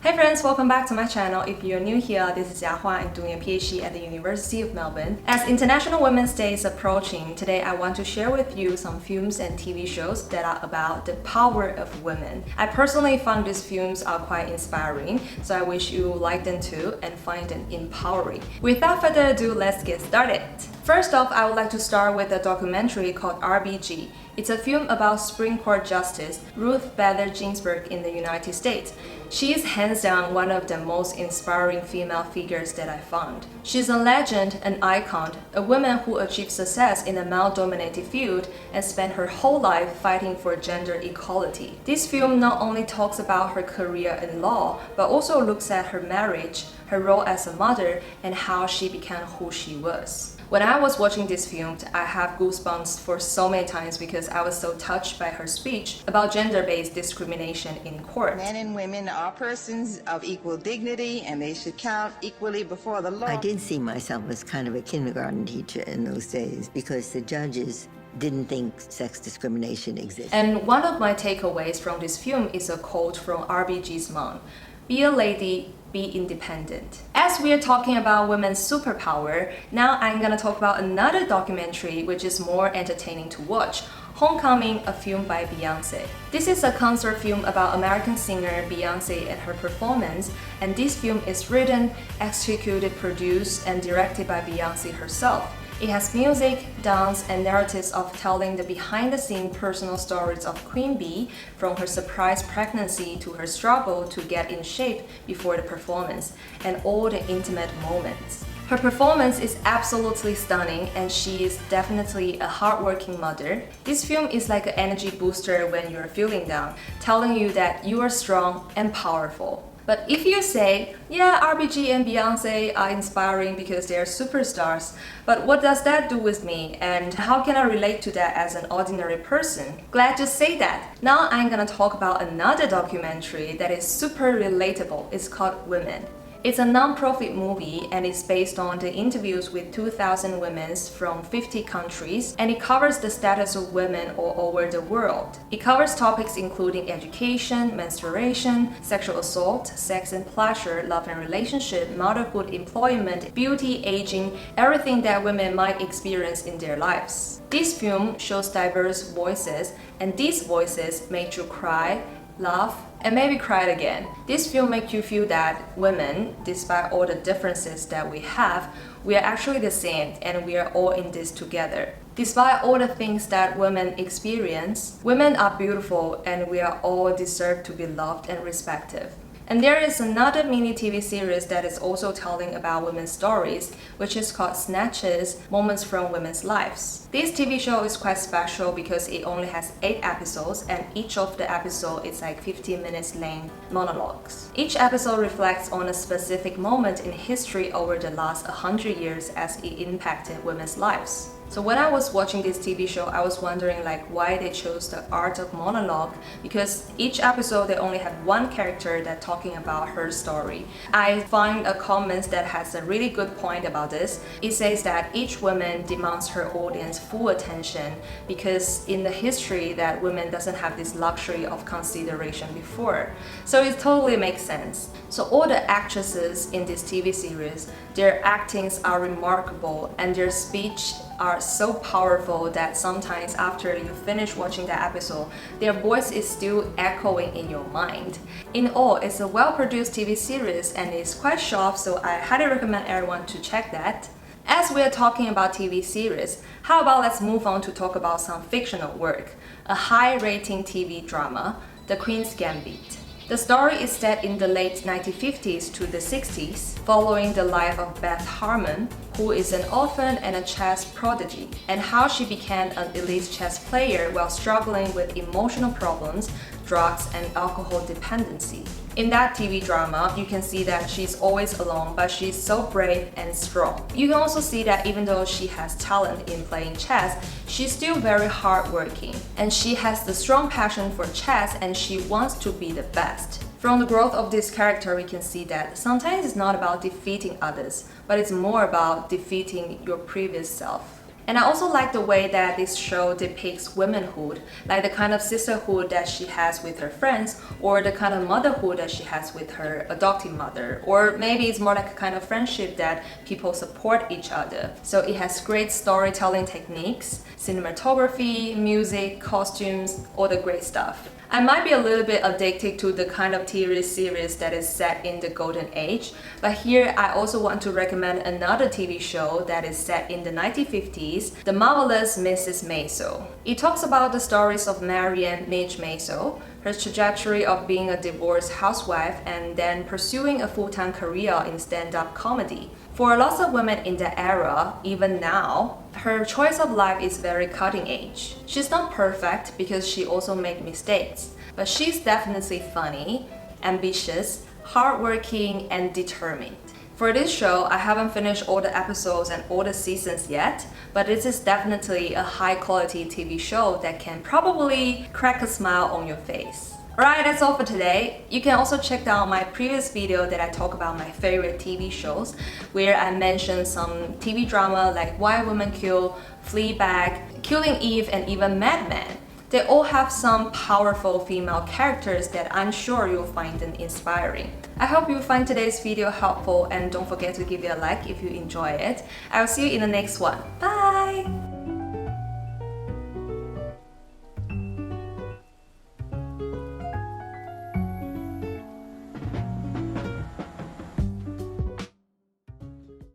Hey friends, welcome back to my channel. If you're new here, this is Yahua. I'm doing a PhD at the University of Melbourne. As International Women's Day is approaching, today I want to share with you some films and TV shows that are about the power of women. I personally found these films are quite inspiring, so I wish you like them too and find them empowering. Without further ado, let's get started. First off, I would like to start with a documentary called RBG. It's a film about Supreme Court Justice Ruth Bader Ginsburg in the United States. She is hands down one of the most inspiring female figures that I found. She's a legend, an icon, a woman who achieved success in a male-dominated field and spent her whole life fighting for gender equality. This film not only talks about her career in law, but also looks at her marriage, her role as a mother, and how she became who she was. When I was watching this film, I have goosebumps for so many times because I was so touched by her speech about gender-based discrimination in court. Men and women are persons of equal dignity and they should count equally before the law. I did see myself as kind of a kindergarten teacher in those days because the judges didn't think sex discrimination existed. And one of my takeaways from this film is a quote from RBG's mom: "Be a lady, be independent." As we are talking about women's superpower, now I'm gonna talk about another documentary which is more entertaining to watch. Homecoming, a film by Beyoncé. This is a concert film about American singer Beyoncé and her performance, and this film is written, executed, produced, and directed by Beyoncé herself. It has music, dance, and narratives of telling the behind-the-scenes personal stories of Queen Bee, from her surprise pregnancy to her struggle to get in shape before the performance, and all the intimate moments. Her performance is absolutely stunning, and she is definitely a hardworking mother. This film is like an energy booster when you're feeling down, telling you that you are strong and powerful. But if you say, yeah, RBG and Beyoncé are inspiring because they are superstars, but what does that do with me and how can I relate to that as an ordinary person? Glad to say that. Now I'm gonna talk about another documentary that is super relatable. It's called Women. It's a non-profit movie and it's based on the interviews with 2,000 women from 50 countries, and it covers the status of women all over the world. It covers topics including education, menstruation, sexual assault, sex and pleasure, love and relationship, motherhood, employment, beauty, aging, everything that women might experience in their lives. This film shows diverse voices, and these voices make you cry, laugh, and maybe cry again. This film makes you feel that women, despite all the differences that we have, we are actually the same and we are all in this together. Despite all the things that women experience, women are beautiful and we are all deserve to be loved and respected. And there is another mini TV series that is also telling about women's stories, which is called Snatches, Moments from Women's Lives. This TV show is quite special because it only has 8 episodes and each of the episode is like 15 minutes length monologues. Each episode reflects on a specific moment in history over the last 100 years as it impacted women's lives. So when I was watching this TV show, I was wondering why they chose the art of monologue, because each episode they only have one character that talking about her story. I find a comment that has a really good point about this. It says that each woman demands her audience full attention because in the history that women doesn't have this luxury of consideration before. So it totally makes sense. So all the actresses in this TV series, their actings are remarkable and their speech are so powerful that sometimes after you finish watching that episode, their voice is still echoing in your mind. In all, it's a well-produced TV series and it's quite sharp, so I highly recommend everyone to check that. As we are talking about TV series, how about let's move on to talk about some fictional work, a high-rating TV drama, The Queen's Gambit. The story is set in the late 1950s to the 60s, following the life of Beth Harmon, who is an orphan and a chess prodigy, and how she became an elite chess player while struggling with emotional problems, drugs, and alcohol dependency. In that TV drama, you can see that she's always alone, but she's so brave and strong. You can also see that even though she has talent in playing chess, she's still very hardworking. And she has the strong passion for chess and she wants to be the best. From the growth of this character, we can see that sometimes it's not about defeating others, but it's more about defeating your previous self. And I also like the way that this show depicts womanhood, like the kind of sisterhood that she has with her friends, or the kind of motherhood that she has with her adoptive mother, or maybe it's more like a kind of friendship that people support each other. So it has great storytelling techniques, cinematography, music, costumes, all the great stuff. I might be a little bit addicted to the kind of TV series that is set in the golden age, but here I also want to recommend another TV show that is set in the 1950s, The Marvelous Mrs. Maisel. It talks about the stories of Marianne Midge Maisel, her trajectory of being a divorced housewife and then pursuing a full-time career in stand-up comedy. For lots of women in that era, even now, her choice of life is very cutting edge. She's not perfect because she also made mistakes, but she's definitely funny, ambitious, hardworking, and determined. For this show, I haven't finished all the episodes and all the seasons yet, but this is definitely a high-quality TV show that can probably crack a smile on your face. Alright, that's all for today. You can also check out my previous video that I talk about my favorite TV shows, where I mentioned some TV drama like Why Women Kill, Fleabag, Killing Eve, and even Mad Men. They all have some powerful female characters that I'm sure you'll find them inspiring. I hope you find today's video helpful, and don't forget to give it a like if you enjoy it. I'll see you in the next one. Bye!